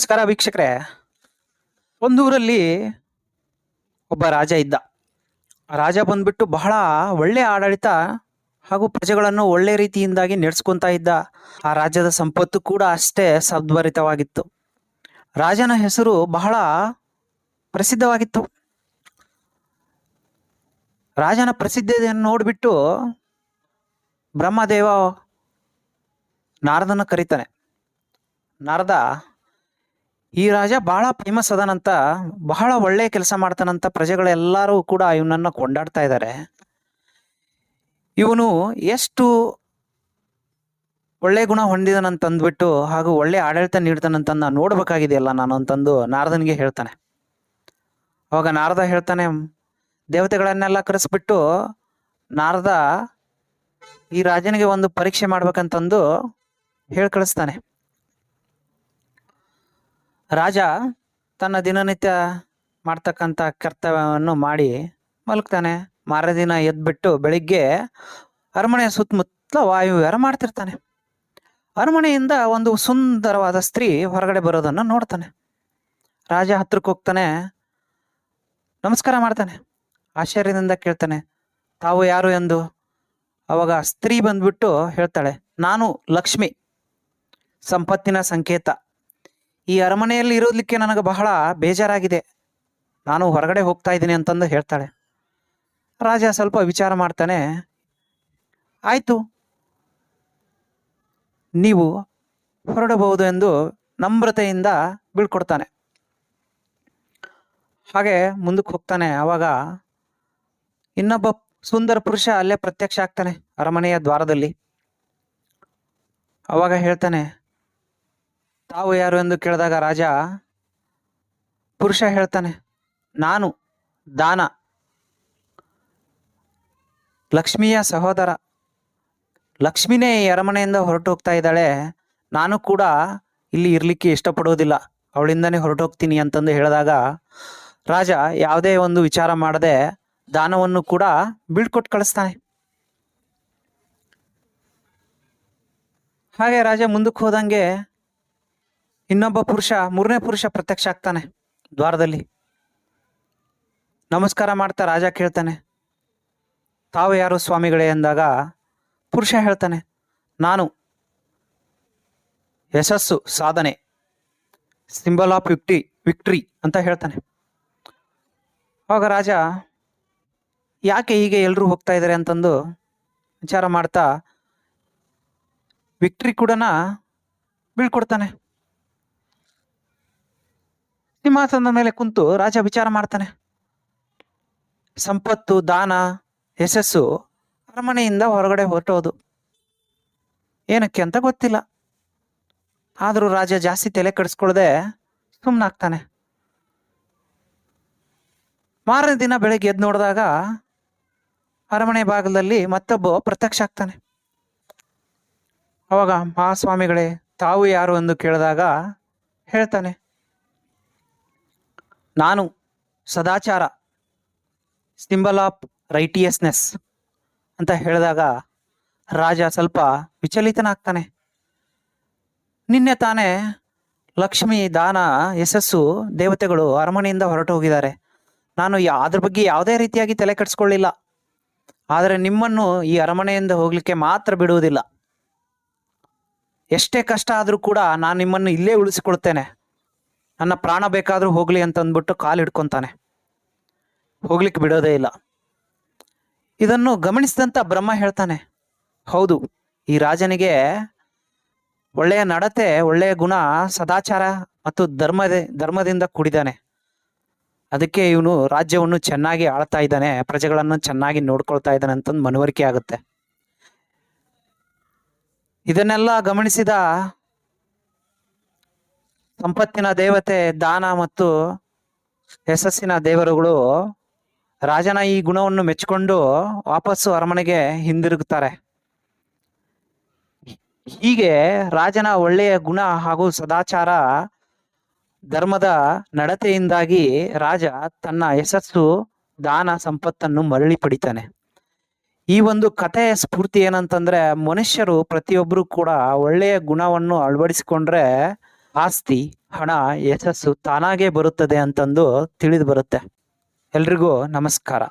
ನಮಸ್ಕಾರ ವೀಕ್ಷಕರೇ. ಒಂದೂರಲ್ಲಿ ಒಬ್ಬ ರಾಜ ಇದ್ದ. ರಾಜ ಬಂದ್ಬಿಟ್ಟು ಬಹಳ ಒಳ್ಳೆ ಆಡಳಿತ ಹಾಗೂ ಪ್ರಜೆಗಳನ್ನು ಒಳ್ಳೆ ರೀತಿಯಿಂದಾಗಿ ನಡೆಸ್ಕೊಂತ ಇದ್ದ. ಆ ರಾಜ್ಯದ ಸಂಪತ್ತು ಕೂಡ ಅಷ್ಟೇ ಸದ್ಭರಿತವಾಗಿತ್ತು. ರಾಜನ ಹೆಸರು ಬಹಳ ಪ್ರಸಿದ್ಧವಾಗಿತ್ತು. ರಾಜನ ಪ್ರಸಿದ್ಧಿಯನ್ನು ನೋಡ್ಬಿಟ್ಟು ಬ್ರಹ್ಮದೇವ ನಾರದನ ಕರೀತಾನೆ. ನಾರದ, ಈ ರಾಜ ಬಹಳ ಫೇಮಸ್ ಅದನಂತ, ಬಹಳ ಒಳ್ಳೆ ಕೆಲಸ ಮಾಡ್ತಾನಂತ, ಪ್ರಜೆಗಳೆಲ್ಲರೂ ಕೂಡ ಇವನನ್ನ ಕೊಂಡಾಡ್ತಾ ಇದ್ದಾರೆ. ಇವನು ಎಷ್ಟು ಒಳ್ಳೆ ಗುಣ ಹೊಂದಿದನಂತಂದ್ಬಿಟ್ಟು ಹಾಗೂ ಒಳ್ಳೆ ಆಡಳಿತ ನೀಡ್ತಾನಂತ ನೋಡ್ಬೇಕಾಗಿದೆಯಲ್ಲ ನಾನು ಅಂತಂದು ನಾರದನಿಗೆ ಹೇಳ್ತಾನೆ. ಅವಾಗ ನಾರದ ಹೇಳ್ತಾನೆ, ದೇವತೆಗಳನ್ನೆಲ್ಲ ಕರೆಸ್ಬಿಟ್ಟು ನಾರದ ಈ ರಾಜನಿಗೆ ಒಂದು ಪರೀಕ್ಷೆ ಮಾಡ್ಬೇಕಂತಂದು ಹೇಳಿ ಕಳಿಸ್ತಾನೆ. ರಾಜ ತನ್ನ ದಿನನಿತ್ಯ ಮಾಡ್ತಕ್ಕಂಥ ಕರ್ತವ್ಯವನ್ನು ಮಾಡಿ ಮಲಗ್ತಾನೆ. ಮಾರದಿನ ಎದ್ಬಿಟ್ಟು ಬೆಳಿಗ್ಗೆ ಅರಮನೆಯ ಸುತ್ತಮುತ್ತಲ ವಾಯುವಿಹಾರ ಮಾಡ್ತಿರ್ತಾನೆ. ಅರಮನೆಯಿಂದ ಒಂದು ಸುಂದರವಾದ ಸ್ತ್ರೀ ಹೊರಗಡೆ ಬರೋದನ್ನು ನೋಡ್ತಾನೆ. ರಾಜ ಹತ್ರಕ್ಕೆ ಹೋಗ್ತಾನೆ, ನಮಸ್ಕಾರ ಮಾಡ್ತಾನೆ. ಆಶ್ಚರ್ಯದಿಂದ ಕೇಳ್ತಾನೆ, ತಾವು ಯಾರು ಎಂದು. ಅವಾಗ ಸ್ತ್ರೀ ಬಂದ್ಬಿಟ್ಟು ಹೇಳ್ತಾಳೆ, ನಾನು ಲಕ್ಷ್ಮಿ, ಸಂಪತ್ತಿನ ಸಂಕೇತ. ಈ ಅರಮನೆಯಲ್ಲಿ ಇರೋದಕ್ಕೆ ನನಗೆ ಬಹಳ ಬೇಜಾರಾಗಿದೆ, ನಾನು ಹೊರಗಡೆ ಹೋಗ್ತಾ ಇದ್ದೀನಿ ಅಂತಂದು ಹೇಳ್ತಾಳೆ. ರಾಜ ಸ್ವಲ್ಪ ವಿಚಾರ ಮಾಡ್ತಾನೆ. ಆಯ್ತು, ನೀವು ಹೊರಡಬಹುದು ಎಂದು ನಮ್ರತೆಯಿಂದ ಬೀಳ್ಕೊಡ್ತಾನೆ. ಹಾಗೆ ಮುಂದಕ್ಕೆ ಹೋಗ್ತಾನೆ. ಅವಾಗ ಇನ್ನೊಬ್ಬ ಸುಂದರ ಪುರುಷ ಅಲ್ಲೇ ಪ್ರತ್ಯಕ್ಷ ಆಗ್ತಾನೆ ಅರಮನೆಯ ದ್ವಾರದಲ್ಲಿ. ಅವಾಗ ಹೇಳ್ತಾನೆ, ತಾವು ಯಾರು ಎಂದು ಕೇಳಿದಾಗ ರಾಜ ಪುರುಷ ಹೇಳ್ತಾನೆ, ನಾನು ದಾನ, ಲಕ್ಷ್ಮಿಯ ಸಹೋದರ. ಲಕ್ಷ್ಮಿನೇ ಈ ಅರಮನೆಯಿಂದ ಹೊರಟು ಹೋಗ್ತಾ ಇದ್ದಾಳೆ, ನಾನು ಕೂಡ ಇಲ್ಲಿ ಇರ್ಲಿಕ್ಕೆ ಇಷ್ಟಪಡೋದಿಲ್ಲ, ಅವಳಿಂದನೇ ಹೊರಟು ಹೋಗ್ತೀನಿ ಅಂತಂದು ಹೇಳಿದಾಗ ರಾಜ ಯಾವುದೇ ಒಂದು ವಿಚಾರ ಮಾಡದೆ ದಾನವನ್ನು ಕೂಡ ಬೀಳ್ಕೊಟ್ಟು ಕಳಿಸ್ತಾನೆ. ಹಾಗೆ ರಾಜ ಮುಂದಕ್ಕೆ ಹೋದಂಗೆ ಇನ್ನೊಬ್ಬ ಪುರುಷ, ಮೂರನೇ ಪುರುಷ ಪ್ರತ್ಯಕ್ಷ ಆಗ್ತಾನೆ ದ್ವಾರದಲ್ಲಿ. ನಮಸ್ಕಾರ ಮಾಡ್ತಾ ರಾಜ ಕೇಳ್ತಾನೆ, ತಾವು ಯಾರು ಸ್ವಾಮಿಗಳೇ ಎಂದಾಗ ಪುರುಷ ಹೇಳ್ತಾನೆ, ನಾನು ಯಶಸ್ಸು, ಸಾಧನೆ, ಸಿಂಬಲ್ ಆಫ್ ವಿಕ್ಟ್ರಿ ಅಂತ ಹೇಳ್ತಾನೆ. ಆವಾಗ ರಾಜ ಯಾಕೆ ಹೀಗೆ ಎಲ್ಲರೂ ಹೋಗ್ತಾ ಇದ್ದಾರೆ ಅಂತಂದು ವಿಚಾರ ಮಾಡ್ತಾ ವಿಕ್ಟ್ರಿ ಕೂಡ ಬೀಳ್ಕೊಡ್ತಾನೆ. ಸಿಂಹಾಸನದ ಮೇಲೆ ಕುಂತು ರಾಜ ವಿಚಾರ ಮಾಡ್ತಾನೆ. ಸಂಪತ್ತು, ದಾನ, ಯಶಸ್ಸು ಅರಮನೆಯಿಂದ ಹೊರಗಡೆ ಹೊರಟೋದು ಏನಕ್ಕೆ ಅಂತ ಗೊತ್ತಿಲ್ಲ. ಆದರೂ ರಾಜ ಜಾಸ್ತಿ ತಲೆ ಕೆಡಿಸ್ಕೊಳ್ಳದೆ ಸುಮ್ಮನಾಗ್ತಾನೆ. ಮಾರನೇ ದಿನ ಬೆಳಗ್ಗೆ ಎದ್ದು ನೋಡಿದಾಗ ಅರಮನೆ ಭಾಗದಲ್ಲಿ ಮತ್ತೊಬ್ಬ ಪ್ರತ್ಯಕ್ಷ ಆಗ್ತಾನೆ. ಅವಾಗ ಮಹಾಸ್ವಾಮಿಗಳೇ, ತಾವು ಯಾರು ಎಂದು ಕೇಳಿದಾಗ ಹೇಳ್ತಾನೆ, ನಾನು ಸದಾಚಾರ, ಸಿಂಬಲ್ ಆಫ್ ರೈಟಿಯಸ್ನೆಸ್ ಅಂತ ಹೇಳಿದಾಗ ರಾಜ ಸ್ವಲ್ಪ ವಿಚಲಿತನಾಗ್ತಾನೆ. ನಿನ್ನೆ ತಾನೇ ಲಕ್ಷ್ಮಿ, ದಾನ, ಯಶಸ್ಸು ದೇವತೆಗಳು ಅರಮನೆಯಿಂದ ಹೊರಟು ಹೋಗಿದ್ದಾರೆ, ನಾನು ಅದ್ರ ಬಗ್ಗೆ ಯಾವುದೇ ರೀತಿಯಾಗಿ ತಲೆ ಕೆಡಿಸ್ಕೊಳ್ಳಿಲ್ಲ. ಆದರೆ ನಿಮ್ಮನ್ನು ಈ ಅರಮನೆಯಿಂದ ಹೋಗ್ಲಿಕ್ಕೆ ಮಾತ್ರ ಬಿಡುವುದಿಲ್ಲ. ಎಷ್ಟೇ ಕಷ್ಟ ಆದರೂ ಕೂಡ ನಾನು ನಿಮ್ಮನ್ನು ಇಲ್ಲೇ ಉಳಿಸಿಕೊಳ್ತೇನೆ, ನನ್ನ ಪ್ರಾಣ ಬೇಕಾದರೂ ಹೋಗ್ಲಿ ಅಂತಂದ್ಬಿಟ್ಟು ಕಾಲು ಹಿಡ್ಕೊತಾನೆ, ಹೋಗ್ಲಿಕ್ಕೆ ಬಿಡೋದೇ ಇಲ್ಲ. ಇದನ್ನು ಗಮನಿಸಿದಂಥ ಬ್ರಹ್ಮ ಹೇಳ್ತಾನೆ, ಹೌದು, ಈ ರಾಜನಿಗೆ ಒಳ್ಳೆಯ ನಡತೆ, ಒಳ್ಳೆಯ ಗುಣ, ಸದಾಚಾರ ಮತ್ತು ಧರ್ಮದಿಂದ ಕೂಡಿದ್ದಾನೆ. ಅದಕ್ಕೆ ಇವನು ರಾಜ್ಯವನ್ನು ಚೆನ್ನಾಗಿ ಆಳ್ತಾ ಇದ್ದಾನೆ, ಪ್ರಜೆಗಳನ್ನು ಚೆನ್ನಾಗಿ ನೋಡ್ಕೊಳ್ತಾ ಇದ್ದಾನೆ ಅಂತಂದು ಮನವರಿಕೆ ಆಗುತ್ತೆ. ಇದನ್ನೆಲ್ಲ ಗಮನಿಸಿದ ಸಂಪತ್ತಿನ ದೇವತೆ, ದಾನ ಮತ್ತು ಯಶಸ್ಸಿನ ದೇವರುಗಳು ರಾಜನ ಈ ಗುಣವನ್ನು ಮೆಚ್ಚಿಕೊಂಡು ವಾಪಸ್ಸು ಅರಮನೆಗೆ ಹಿಂದಿರುಗುತ್ತಾರೆ. ಹೀಗೆ ರಾಜನ ಒಳ್ಳೆಯ ಗುಣ ಹಾಗೂ ಸದಾಚಾರ, ಧರ್ಮದ ನಡತೆಯಿಂದಾಗಿ ರಾಜ ತನ್ನ ಯಶಸ್ಸು, ದಾನ, ಸಂಪತ್ತನ್ನು ಮರಳಿ ಪಡಿತಾನೆ. ಈ ಒಂದು ಕಥೆಯ ಸ್ಫೂರ್ತಿ ಏನಂತಂದ್ರೆ, ಮನುಷ್ಯರು ಪ್ರತಿಯೊಬ್ಬರು ಕೂಡ ಒಳ್ಳೆಯ ಗುಣವನ್ನು ಅಳವಡಿಸಿಕೊಂಡ್ರೆ ಆಸ್ತಿ, ಹಣ, ಯಶಸ್ಸು ತಾನಾಗೇ ಬರುತ್ತದೆ ಅಂತಂದು ತಿಳಿದು ಬರುತ್ತೆ. ಎಲ್ರಿಗೂ ನಮಸ್ಕಾರ.